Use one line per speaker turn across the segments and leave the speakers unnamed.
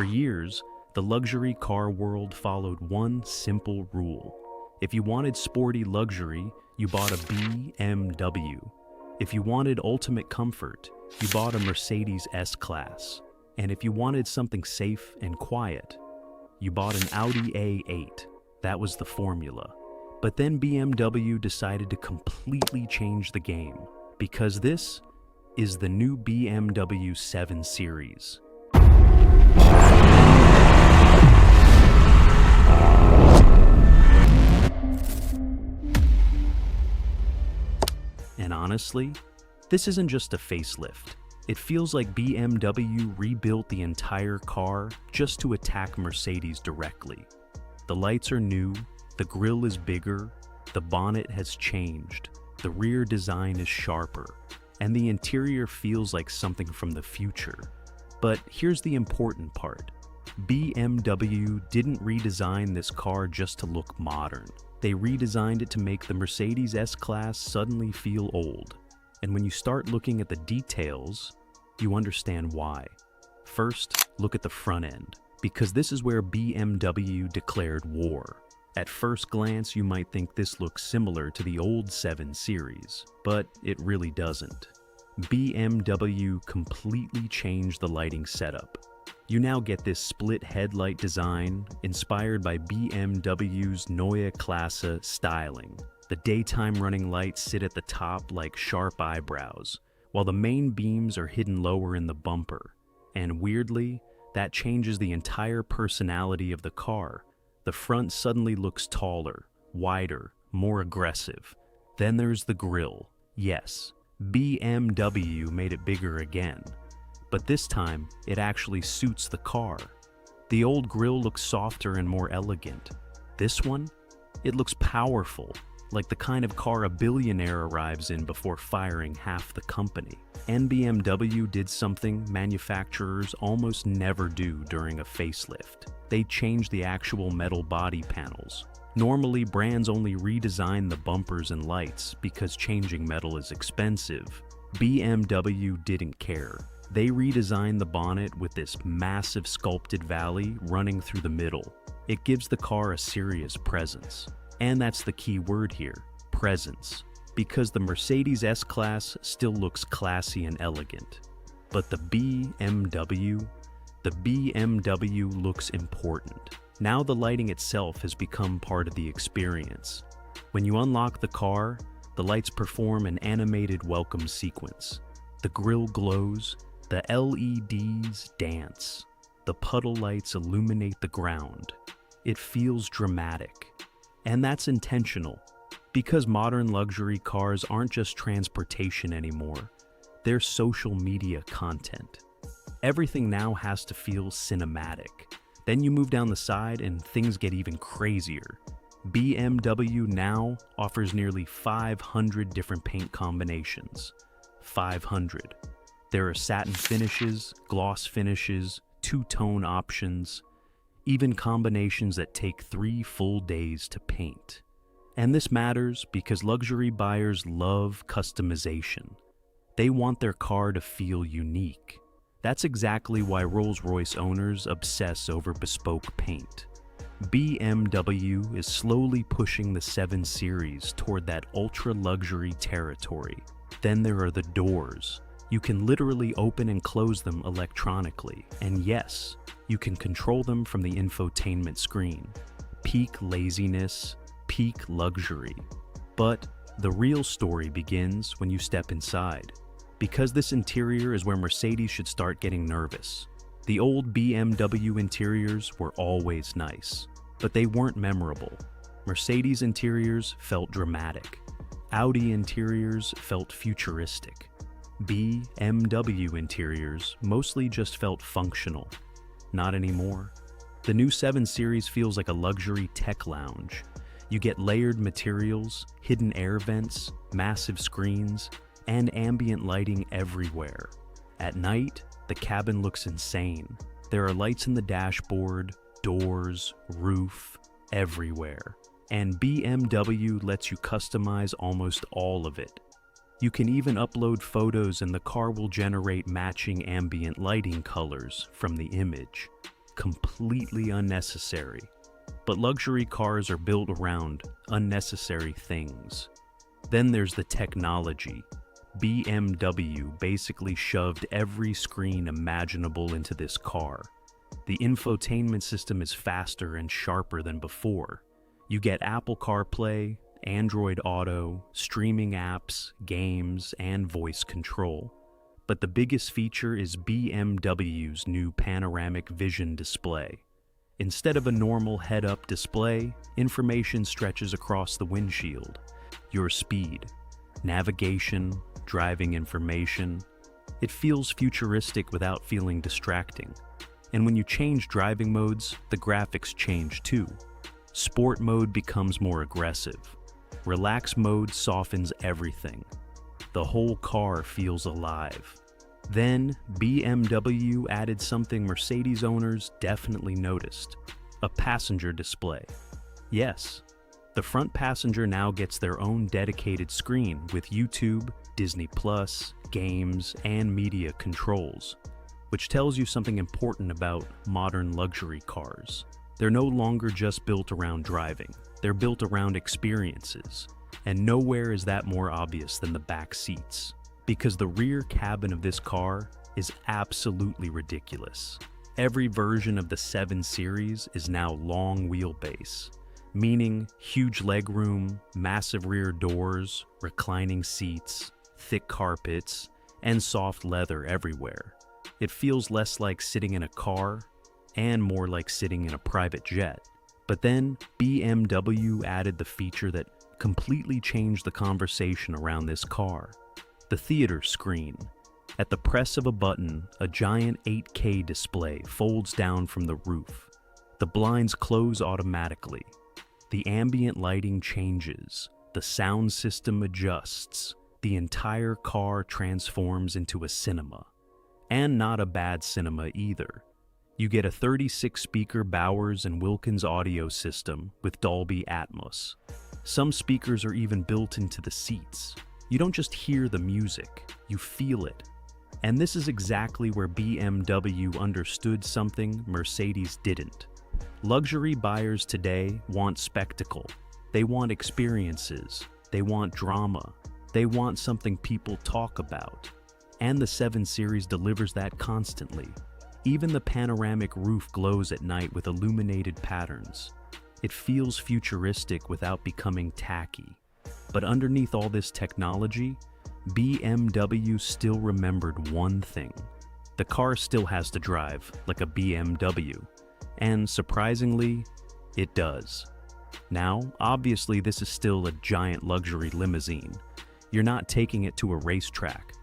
For years, the luxury car world followed one simple rule. If you wanted sporty luxury, you bought a BMW. If you wanted ultimate comfort, you bought a Mercedes S-Class. And if you wanted something safe and quiet, you bought an Audi A8. That was the formula. But then BMW decided to completely change the game, because this is the new BMW 7 Series. And honestly, this isn't just a facelift. It feels like BMW rebuilt the entire car just to attack Mercedes directly. The lights are new, the grille is bigger, the bonnet has changed, the rear design is sharper, and the interior feels like something from the future. But here's the important part. BMW didn't redesign this car just to look modern. They redesigned it to make the Mercedes S-Class suddenly feel old. And when you start looking at the details, you understand why. First, look at the front end, because this is where BMW declared war. At first glance, you might think this looks similar to the old 7 Series, but it really doesn't. BMW completely changed the lighting setup. You now get this split headlight design inspired by BMW's Neue Klasse styling. The daytime running lights sit at the top like sharp eyebrows, while the main beams are hidden lower in the bumper. And weirdly, that changes the entire personality of the car. The front suddenly looks taller, wider, more aggressive. Then there's the grille. Yes, BMW made it bigger again. But this time, it actually suits the car. The old grille looks softer and more elegant. This one? It looks powerful, like the kind of car a billionaire arrives in before firing half the company. And BMW did something manufacturers almost never do during a facelift. They changed the actual metal body panels. Normally, brands only redesign the bumpers and lights because changing metal is expensive. BMW didn't care. They redesigned the bonnet with this massive sculpted valley running through the middle. It gives the car a serious presence. And that's the key word here, presence. Because the Mercedes S-Class still looks classy and elegant. But the BMW looks important. Now the lighting itself has become part of the experience. When you unlock the car, the lights perform an animated welcome sequence. The grille glows, the LEDs dance, the puddle lights illuminate the ground. It feels dramatic. And that's intentional, because modern luxury cars aren't just transportation anymore, they're social media content. Everything now has to feel cinematic. Then you move down the side and things get even crazier. BMW now offers nearly 500 different paint combinations. 500. There are satin finishes, gloss finishes, two-tone options, even combinations that take 3 full days to paint. And this matters because luxury buyers love customization. They want their car to feel unique. That's exactly why Rolls-Royce owners obsess over bespoke paint. BMW is slowly pushing the 7 Series toward that ultra-luxury territory. Then there are the doors. You can literally open and close them electronically. And yes, you can control them from the infotainment screen. Peak laziness, peak luxury. But the real story begins when you step inside. Because this interior is where Mercedes should start getting nervous. The old BMW interiors were always nice, but they weren't memorable. Mercedes interiors felt dramatic. Audi interiors felt futuristic. BMW interiors mostly just felt functional. Not anymore. The new 7 Series feels like a luxury tech lounge. You get layered materials, hidden air vents, massive screens, and ambient lighting everywhere. At night, the cabin looks insane. There are lights in the dashboard, doors, roof, everywhere. And BMW lets you customize almost all of it. You can even upload photos and the car will generate matching ambient lighting colors from the image. completely unnecessary. But luxury cars are built around unnecessary things. Then there's the technology. BMW basically shoved every screen imaginable into this car. The infotainment system is faster and sharper than before. You get Apple CarPlay, Android Auto, streaming apps, games, and voice control. But the biggest feature is BMW's new panoramic vision display. Instead of a normal head-up display, information stretches across the windshield. Your speed, navigation, driving information. It feels futuristic without feeling distracting. And when you change driving modes, the graphics change too. Sport mode becomes more aggressive. Relax mode softens everything. The whole car feels alive. Then, BMW added something Mercedes owners definitely noticed: a passenger display. Yes, the front passenger now gets their own dedicated screen with YouTube, Disney+, games, and media controls, which tells you something important about modern luxury cars. They're no longer just built around driving, they're built around experiences. And nowhere is that more obvious than the back seats, because the rear cabin of this car is absolutely ridiculous. Every version of the 7 Series is now long wheelbase, meaning huge legroom, massive rear doors, reclining seats, thick carpets, and soft leather everywhere. It feels less like sitting in a car and more like sitting in a private jet. But then BMW added the feature that completely changed the conversation around this car: the theater screen. At the press of a button, a giant 8K display folds down from the roof. The blinds close automatically. The ambient lighting changes. The sound system adjusts. The entire car transforms into a cinema. And not a bad cinema either. You get a 36-speaker Bowers & Wilkins audio system with Dolby Atmos. Some speakers are even built into the seats. You don't just hear the music, you feel it. And this is exactly where BMW understood something Mercedes didn't. Luxury buyers today want spectacle. They want experiences. They want drama. They want something people talk about. And the 7 Series delivers that constantly. Even the panoramic roof glows at night with illuminated patterns. It feels futuristic without becoming tacky. But underneath all this technology, BMW still remembered one thing. The car still has to drive like a BMW. And surprisingly, it does. Now, obviously this is still a giant luxury limousine. You're not taking it to a racetrack.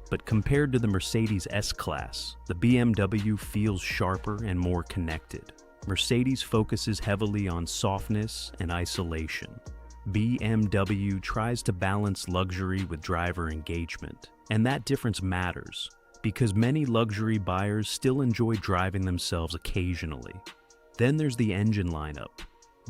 But compared to the Mercedes S-Class, the BMW feels sharper and more connected. Mercedes focuses heavily on softness and isolation. BMW tries to balance luxury with driver engagement. And that difference matters, because many luxury buyers still enjoy driving themselves occasionally. Then there's the engine lineup.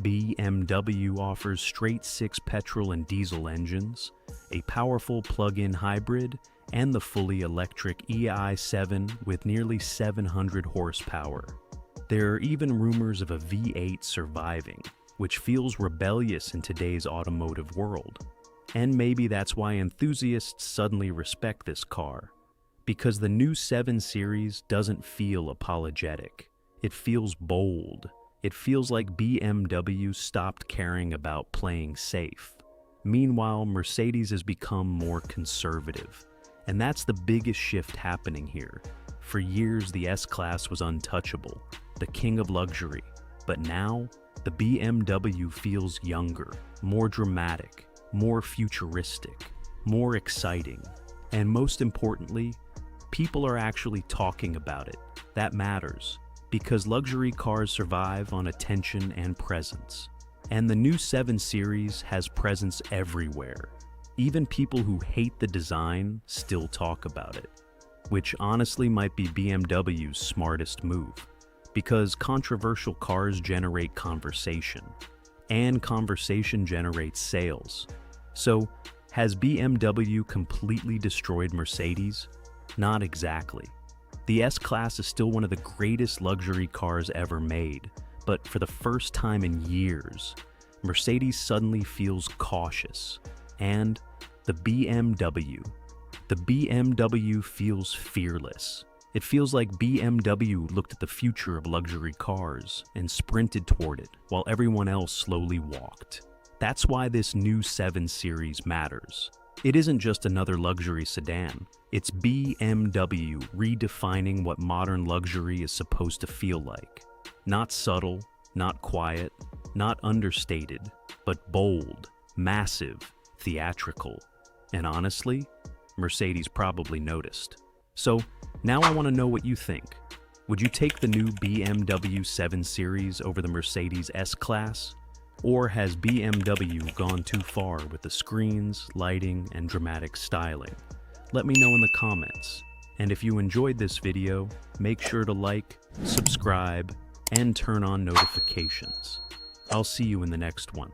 BMW offers straight-six petrol and diesel engines, a powerful plug-in hybrid, and the fully electric i7 with nearly 700 horsepower. There are even rumors of a V8 surviving, which feels rebellious in today's automotive world. And maybe that's why enthusiasts suddenly respect this car, because the new 7 Series doesn't feel apologetic. It feels bold. It feels like BMW stopped caring about playing safe. Meanwhile, Mercedes has become more conservative. And that's the biggest shift happening here. For years, the S-Class was untouchable, the king of luxury. But now, the BMW feels younger, more dramatic, more futuristic, more exciting. And most importantly, people are actually talking about it. That matters, because luxury cars survive on attention and presence. And the new 7 Series has presence everywhere. Even people who hate the design still talk about it, which honestly might be BMW's smartest move, because controversial cars generate conversation, and conversation generates sales. So, has BMW completely destroyed Mercedes? Not exactly. The S-Class is still one of the greatest luxury cars ever made, but for the first time in years, Mercedes suddenly feels cautious. And the BMW. The BMW feels fearless. It feels like BMW looked at the future of luxury cars and sprinted toward it, while everyone else slowly walked. That's why this new 7 Series matters. It isn't just another luxury sedan. It's BMW redefining what modern luxury is supposed to feel like. Not subtle, not quiet, not understated, but bold, massive, theatrical. And honestly, Mercedes probably noticed. So, now I want to know what you think. Would you take the new BMW 7 Series over the Mercedes S-Class? Or has BMW gone too far with the screens, lighting, and dramatic styling? Let me know in the comments. And if you enjoyed this video, make sure to like, subscribe, and turn on notifications. I'll see you in the next one.